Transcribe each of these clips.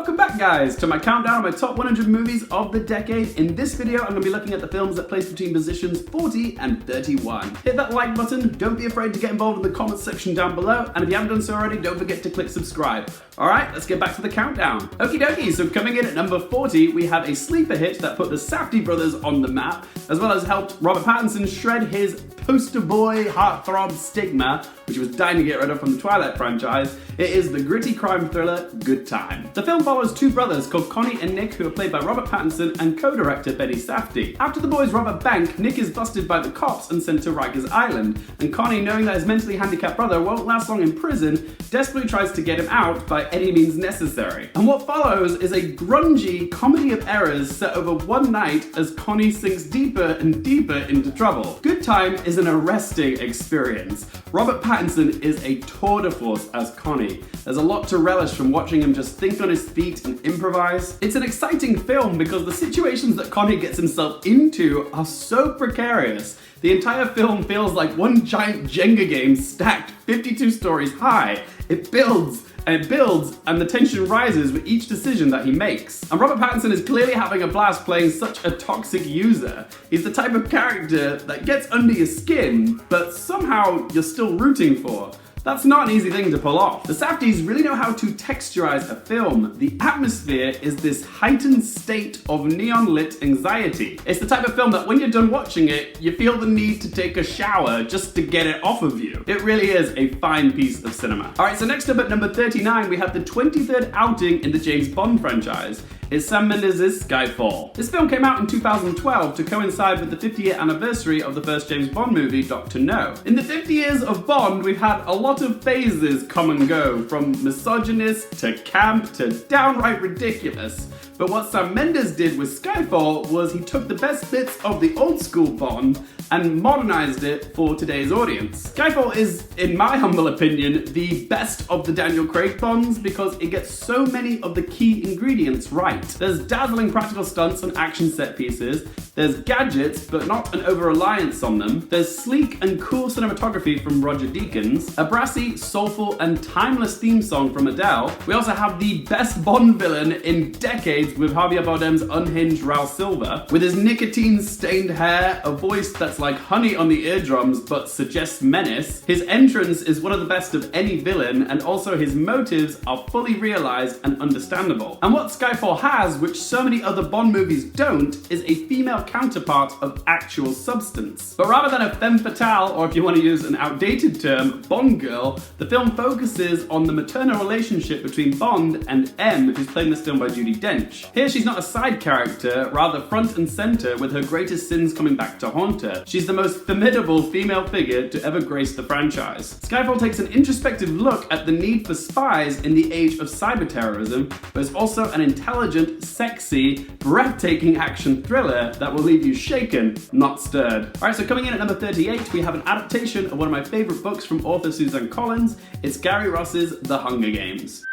Welcome back, guys, to my countdown of my top 100 movies of the decade. In this video, I'm going to be looking at the films that place between positions 40 and 31. Hit that like button, don't be afraid to get involved in the comments section down below, and if you haven't done so already, don't forget to click subscribe. Alright, let's get back to the countdown. Okie dokie, so coming in at number 40, we have a sleeper hit that put the Safdie brothers on the map, as well as helped Robert Pattinson shred his poster boy heartthrob stigma, which he was dying to get rid of from the Twilight franchise. It is the gritty crime thriller Good Time. The film follows two brothers called Connie and Nick, who are played by Robert Pattinson and co-director Benny Safdie. After the boys rob a bank, Nick is busted by the cops and sent to Rikers Island, and Connie, knowing that his mentally handicapped brother won't last long in prison, desperately tries to get him out by any means necessary. And what follows is a grungy comedy of errors set over one night as Connie sinks deeper and deeper into trouble. Good Time is an arresting experience. Robert Pattinson is a tour de force as Connie. There's a lot to relish from watching him just think on his feet and improvise. It's an exciting film because the situations that Connie gets himself into are so precarious. The entire film feels like one giant Jenga game stacked 52 stories high. It builds and it builds, and the tension rises with each decision that he makes. And Robert Pattinson is clearly having a blast playing such a toxic user. He's the type of character that gets under your skin, but somehow you're still rooting for. That's not an easy thing to pull off. The Safdies really know how to texturize a film. The atmosphere is this heightened state of neon-lit anxiety. It's the type of film that when you're done watching it, you feel the need to take a shower just to get it off of you. It really is a fine piece of cinema. Alright, so next up at number 39, we have the 23rd outing in the James Bond franchise. It's Sam Mendes' Skyfall. This film came out in 2012 to coincide with the 50th anniversary of the first James Bond movie, Dr. No. In the 50 years of Bond, we've had a lot of phases come and go, from misogynist to camp to downright ridiculous. But what Sam Mendes did with Skyfall was he took the best bits of the old school Bond and modernized it for today's audience. Skyfall is, in my humble opinion, the best of the Daniel Craig Bonds because it gets so many of the key ingredients right. There's dazzling practical stunts and action set pieces, there's gadgets but not an over-reliance on them, there's sleek and cool cinematography from Roger Deakins, a brassy, soulful and timeless theme song from Adele. We also have the best Bond villain in decades with Javier Bardem's unhinged Raul Silva, with his nicotine-stained hair, a voice that's like honey on the eardrums but suggests menace. His entrance is one of the best of any villain, and also his motives are fully realized and understandable. And what Skyfall has, which so many other Bond movies don't, is a female counterpart of actual substance. But rather than a femme fatale, or if you want to use an outdated term, Bond girl, the film focuses on the maternal relationship between Bond and M, who's played in this film by Judi Dench. Here she's not a side character, rather front and center, with her greatest sins coming back to haunt her. She's the most formidable female figure to ever grace the franchise. Skyfall takes an introspective look at the need for spies in the age of cyber-terrorism, but it's also an intelligent, sexy, breathtaking action thriller that will leave you shaken, not stirred. Alright, so coming in at number 38, we have an adaptation of one of my favorite books from author Suzanne Collins. It's Gary Ross's The Hunger Games.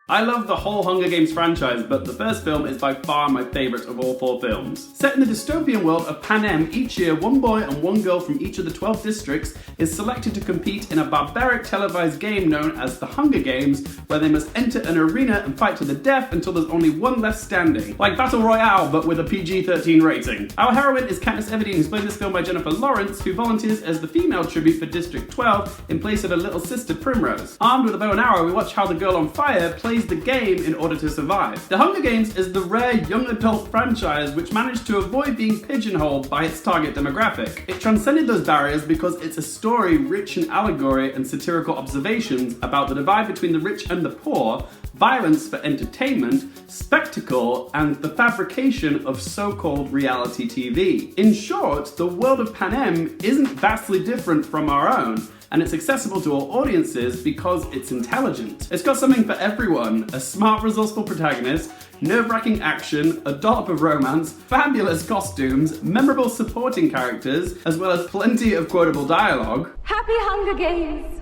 I love the whole Hunger Games franchise, but the first film is by far my favourite of all four films. Set in the dystopian world of Panem, each year one boy and one girl from each of the 12 districts is selected to compete in a barbaric televised game known as the Hunger Games, where they must enter an arena and fight to the death until there's only one left standing. Like Battle Royale, but with a PG-13 rating. Our heroine is Katniss Everdeen, who's played in this film by Jennifer Lawrence, who volunteers as the female tribute for District 12 in place of her little sister Primrose. Armed with a bow and arrow, we watch how the girl on fire plays the game in order to survive. The Hunger Games is the rare young adult franchise which managed to avoid being pigeonholed by its target demographic. It transcended those barriers because it's a story rich in allegory and satirical observations about the divide between the rich and the poor, violence for entertainment, spectacle, and the fabrication of so-called reality TV. In short, the world of Panem isn't vastly different from our own, and it's accessible to all audiences because it's intelligent. It's got something for everyone: a smart, resourceful protagonist, nerve-wracking action, a dollop of romance, fabulous costumes, memorable supporting characters, as well as plenty of quotable dialogue. Happy Hunger Games!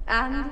And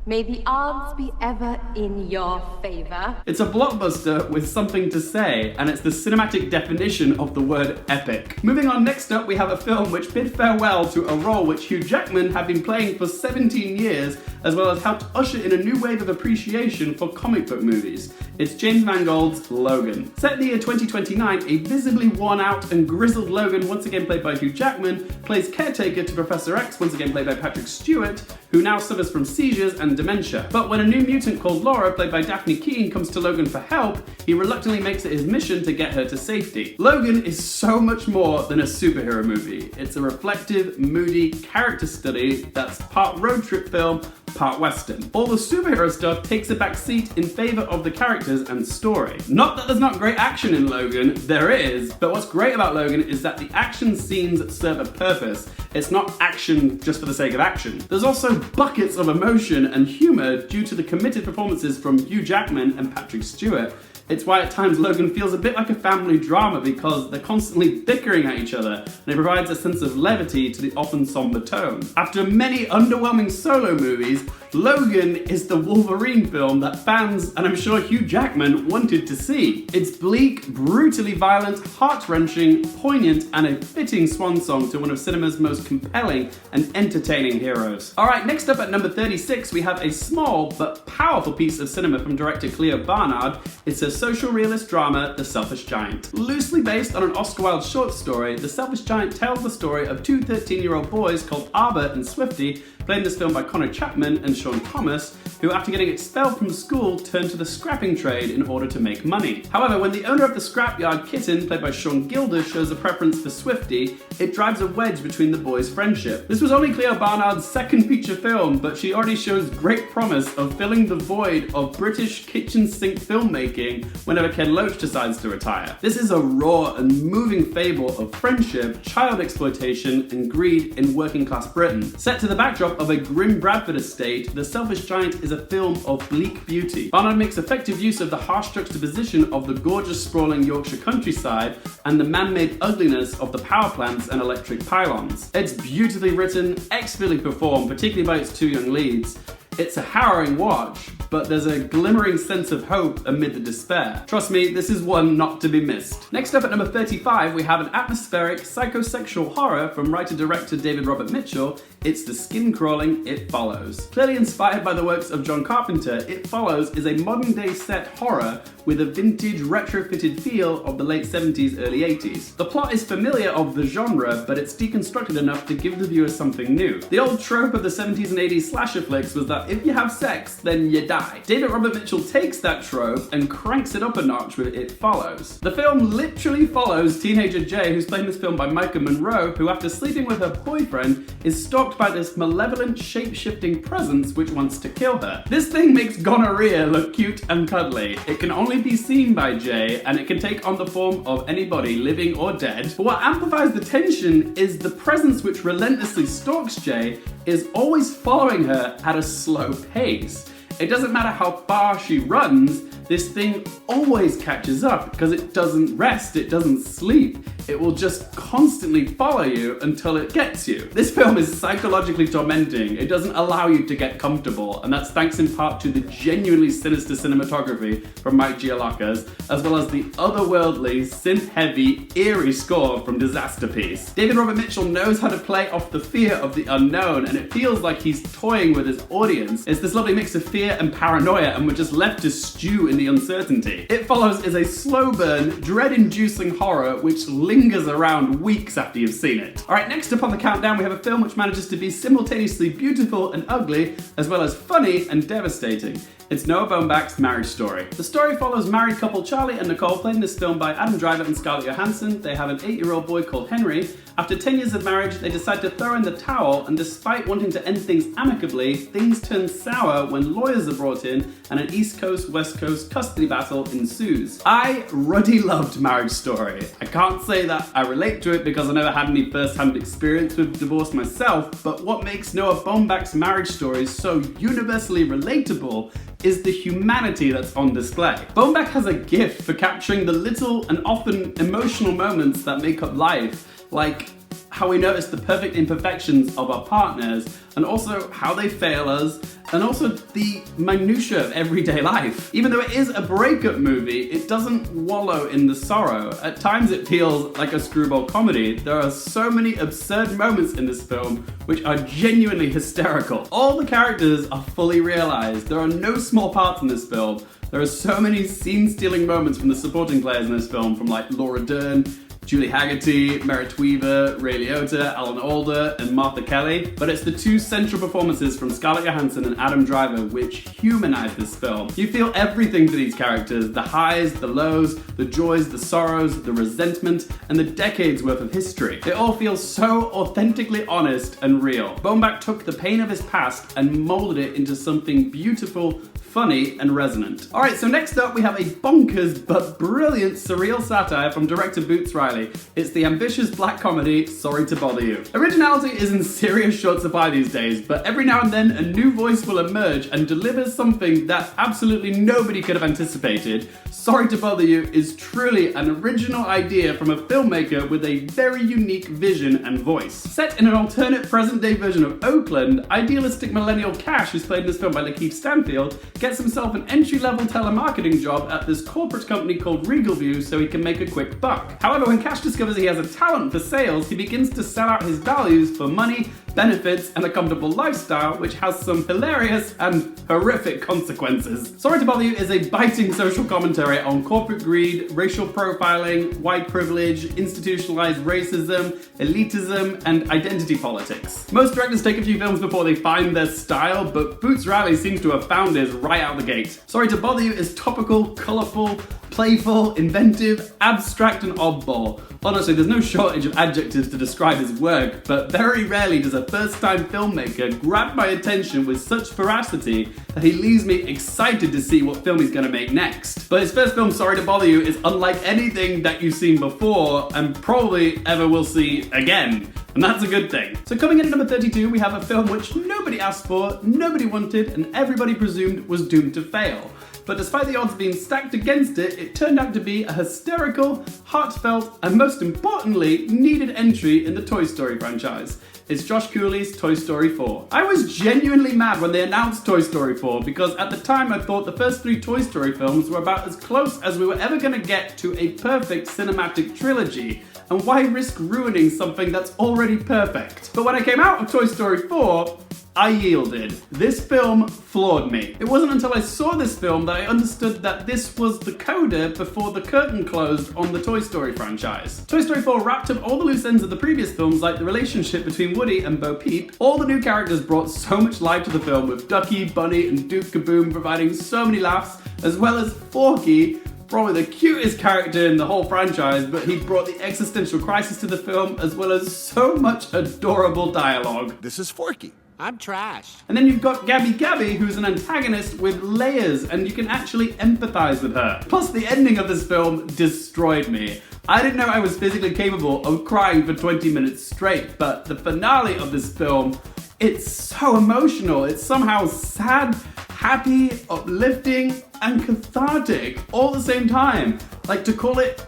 May the odds be ever in your favor. It's a blockbuster with something to say, and it's the cinematic definition of the word epic. Moving on, next up we have a film which bid farewell to a role which Hugh Jackman had been playing for 17 years, as well as helped usher in a new wave of appreciation for comic book movies. It's James Mangold's Logan. Set in the year 2029, a visibly worn out and grizzled Logan, once again played by Hugh Jackman, plays caretaker to Professor X, once again played by Patrick Stewart, who now suffers from seizures and dementia. But when a new mutant called Laura, played by Daphne Keane, comes to Logan for help, he reluctantly makes it his mission to get her to safety. Logan is so much more than a superhero movie. It's a reflective, moody character study that's part road trip film, part western. All the superhero stuff takes a back seat in favour of the characters and story. Not that there's not great action in Logan, there is, but what's great about Logan is that the action scenes serve a purpose. It's not action just for the sake of action. There's also buckets of emotion and humour due to the committed performances from Hugh Jackman and Patrick Stewart. It's why at times Logan feels a bit like a family drama because they're constantly bickering at each other, and it provides a sense of levity to the often somber tone. After many underwhelming solo movies, Logan is the Wolverine film that fans, and I'm sure Hugh Jackman, wanted to see. It's bleak, brutally violent, heart-wrenching, poignant, and a fitting swan song to one of cinema's most compelling and entertaining heroes. Alright, next up at number 36, we have a small but powerful piece of cinema from director Cleo Barnard. It's a social realist drama, The Selfish Giant. Loosely based on an Oscar Wilde short story, The Selfish Giant tells the story of two 13-year-old boys called Arbor and Swifty, played in this film by Connor Chapman and Sean Thomas, who after getting expelled from school turned to the scrapping trade in order to make money. However, when the owner of the scrapyard, Kitten, played by Sean Gilder, shows a preference for Swifty, it drives a wedge between the boys' friendship. This was only Cleo Barnard's second feature film, but she already shows great promise of filling the void of British kitchen sink filmmaking whenever Ken Loach decides to retire. This is a raw and moving fable of friendship, child exploitation, and greed in working class Britain. Set to the backdrop of a grim Bradford estate, The Selfish Giant is a film of bleak beauty. Barnard makes effective use of the harsh juxtaposition of the gorgeous sprawling Yorkshire countryside and the man-made ugliness of the power plants and electric pylons. It's beautifully written, expertly performed, particularly by its two young leads. It's a harrowing watch, but there's a glimmering sense of hope amid the despair. Trust me, this is one not to be missed. Next up at number 35, we have an atmospheric psychosexual horror from writer-director David Robert Mitchell. It's the skin-crawling It Follows. Clearly inspired by the works of John Carpenter, It Follows is a modern-day set horror with a vintage retrofitted feel of the late 70s, early 80s. The plot is familiar of the genre, but it's deconstructed enough to give the viewer something new. The old trope of the 70s and 80s slasher flicks was that if you have sex, then you die. David Robert Mitchell takes that trope and cranks it up a notch with It Follows. The film literally follows teenager Jay, who's played in this film by Micah Monroe, who after sleeping with her boyfriend is stalked by this malevolent shape-shifting presence which wants to kill her. This thing makes gonorrhea look cute and cuddly. It can only be seen by Jay, and it can take on the form of anybody, living or dead. But what amplifies the tension is the presence which relentlessly stalks Jay is always following her at a slow pace. It doesn't matter how far she runs, this thing always catches up because it doesn't rest, it doesn't sleep. It will just constantly follow you until it gets you. This film is psychologically tormenting. It doesn't allow you to get comfortable, and that's thanks in part to the genuinely sinister cinematography from Mike Giacalacas, as well as the otherworldly, synth-heavy, eerie score from Disaster Piece. David Robert Mitchell knows how to play off the fear of the unknown, and it feels like he's toying with his audience. It's this lovely mix of fear and paranoia, and we're just left to stew in the uncertainty. It Follows is a slow burn, dread-inducing horror which lingers around weeks after you've seen it. Alright, next up on the countdown we have a film which manages to be simultaneously beautiful and ugly, as well as funny and devastating. It's Noah Baumbach's Marriage Story. The story follows married couple Charlie and Nicole, played in this film by Adam Driver and Scarlett Johansson. They have an 8-year-old boy called Henry. After 10 years of marriage, they decide to throw in the towel, and despite wanting to end things amicably, things turn sour when lawyers are brought in and an East Coast, West Coast custody battle ensues. I ruddy loved Marriage Story. I can't say that I relate to it because I never had any first-hand experience with divorce myself, but what makes Noah Baumbach's Marriage Story so universally relatable is the humanity that's on display. Baumbach has a gift for capturing the little and often emotional moments that make up life, like how we notice the perfect imperfections of our partners, and also how they fail us, and also the minutiae of everyday life. Even though it is a breakup movie, it doesn't wallow in the sorrow. At times it feels like a screwball comedy. There are so many absurd moments in this film which are genuinely hysterical. All the characters are fully realized. There are no small parts in this film. There are so many scene-stealing moments from the supporting players in this film, from like Laura Dern, Julie Haggerty, Merritt Weaver, Ray Liotta, Alan Alda, and Martha Kelly. But it's the two central performances from Scarlett Johansson and Adam Driver which humanize this film. You feel everything for these characters, the highs, the lows, the joys, the sorrows, the resentment, and the decades worth of history. It all feels so authentically honest and real. Baumbach took the pain of his past and molded it into something beautiful, funny, and resonant. Alright, so next up we have a bonkers but brilliant surreal satire from director Boots Riley. It's the ambitious black comedy, Sorry to Bother You. Originality is in serious short supply these days, but every now and then a new voice will emerge and deliver something that absolutely nobody could have anticipated. Sorry to Bother You is truly an original idea from a filmmaker with a very unique vision and voice. Set in an alternate present-day version of Oakland, idealistic millennial Cash, who's played in this film by Lakeith Stanfield, gets himself an entry-level telemarketing job at this corporate company called Regalview so he can make a quick buck. However, when Cash discovers he has a talent for sales, he begins to sell out his values for money, benefits, and a comfortable lifestyle, which has some hilarious and horrific consequences. Sorry to Bother You is a biting social commentary on corporate greed, racial profiling, white privilege, institutionalized racism, elitism, and identity politics. Most directors take a few films before they find their style, but Boots Riley seems to have found his right out the gate. Sorry to Bother You is topical, colourful, playful, inventive, abstract, and oddball. Honestly, there's no shortage of adjectives to describe his work, but very rarely does a first-time filmmaker grab my attention with such veracity that he leaves me excited to see what film he's going to make next. But his first film, Sorry to Bother You, is unlike anything that you've seen before and probably ever will see again. And that's a good thing. So coming in at number 32, we have a film which nobody asked for, nobody wanted, and everybody presumed was doomed to fail. But despite the odds being stacked against it, it turned out to be a hysterical, heartfelt, and most importantly, needed entry in the Toy Story franchise. It's Josh Cooley's Toy Story 4. I was genuinely mad when they announced Toy Story 4 because at the time I thought the first three Toy Story films were about as close as we were ever going to get to a perfect cinematic trilogy. And why risk ruining something that's already perfect? But when I came out of Toy Story 4, I yielded. This film floored me. It wasn't until I saw this film that I understood that this was the coda before the curtain closed on the Toy Story franchise. Toy Story 4 wrapped up all the loose ends of the previous films, like the relationship between Woody and Bo Peep. All the new characters brought so much life to the film, with Ducky, Bunny, and Duke Kaboom providing so many laughs, as well as Forky, probably the cutest character in the whole franchise, but he brought the existential crisis to the film, as well as so much adorable dialogue. This is Forky. I'm trash. And then you've got Gabby Gabby, who's an antagonist with layers, and you can actually empathize with her. Plus, the ending of this film destroyed me. I didn't know I was physically capable of crying for 20 minutes straight, but the finale of this film, it's so emotional. It's somehow sad, happy, uplifting, and cathartic all at the same time. Like, to call it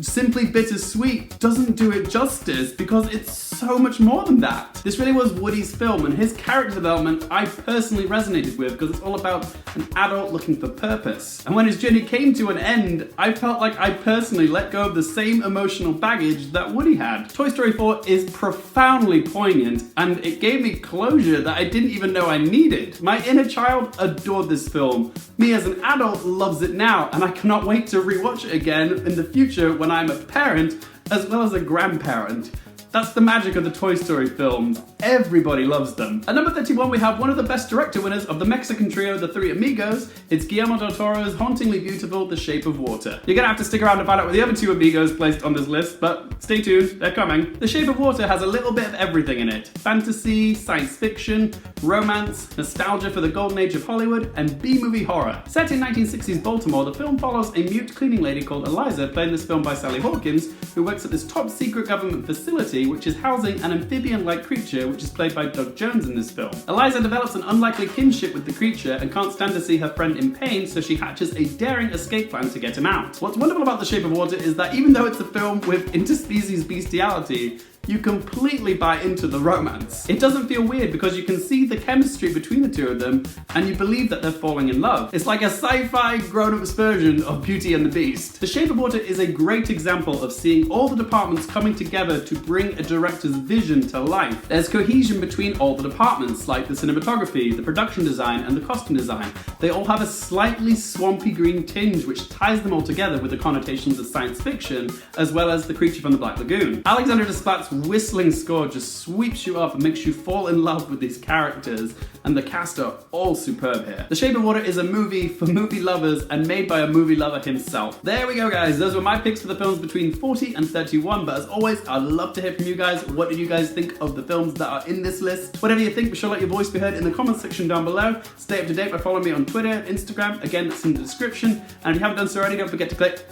simply bittersweet doesn't do it justice because it's so much more than that. This really was Woody's film, and his character development I personally resonated with because it's all about an adult looking for purpose. And when his journey came to an end, I felt like I personally let go of the same emotional baggage that Woody had. Toy Story 4 is profoundly poignant, and it gave me closure that I didn't even know I needed. My inner child adored this film. Me as an adult loves it now, and I cannot wait to rewatch it again in the future when I'm a parent as well as a grandparent. That's the magic of the Toy Story films. Everybody loves them. At number 31, we have one of the best director winners of the Mexican trio, The Three Amigos. It's Guillermo del Toro's hauntingly beautiful The Shape of Water. You're gonna have to stick around to find out where the other two amigos placed on this list, but stay tuned, they're coming. The Shape of Water has a little bit of everything in it. Fantasy, science fiction, romance, nostalgia for the golden age of Hollywood, and B-movie horror. Set in 1960s Baltimore, the film follows a mute cleaning lady called Eliza, played in this film by Sally Hawkins, who works at this top secret government facility which is housing an amphibian-like creature which is played by Doug Jones in this film. Eliza develops an unlikely kinship with the creature and can't stand to see her friend in pain, so she hatches a daring escape plan to get him out. What's wonderful about The Shape of Water is that even though it's a film with interspecies bestiality, you completely buy into the romance. It doesn't feel weird because you can see the chemistry between the two of them and you believe that they're falling in love. It's like a sci-fi grown-ups version of Beauty and the Beast. The Shape of Water is a great example of seeing all the departments coming together to bring a director's vision to life. There's cohesion between all the departments, like the cinematography, the production design, and the costume design. They all have a slightly swampy green tinge which ties them all together with the connotations of science fiction, as well as the creature from the Black Lagoon. Alexander Desplat's whistling score just sweeps you up and makes you fall in love with these characters, and the cast are all superb here. The Shape of Water is a movie for movie lovers and made by a movie lover himself. There we go, guys. Those were my picks for the films between 40 and 31, but as always, I'd love to hear from you guys. What did you guys think of the films that are in this list? Whatever you think, be sure to let your voice be heard in the comments section down below. Stay up to date by following me on Twitter, Instagram, again, that's in the description, and if you haven't done so already, don't forget to click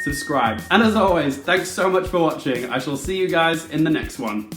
subscribe. And as always, thanks so much for watching. I shall see you guys in the next one.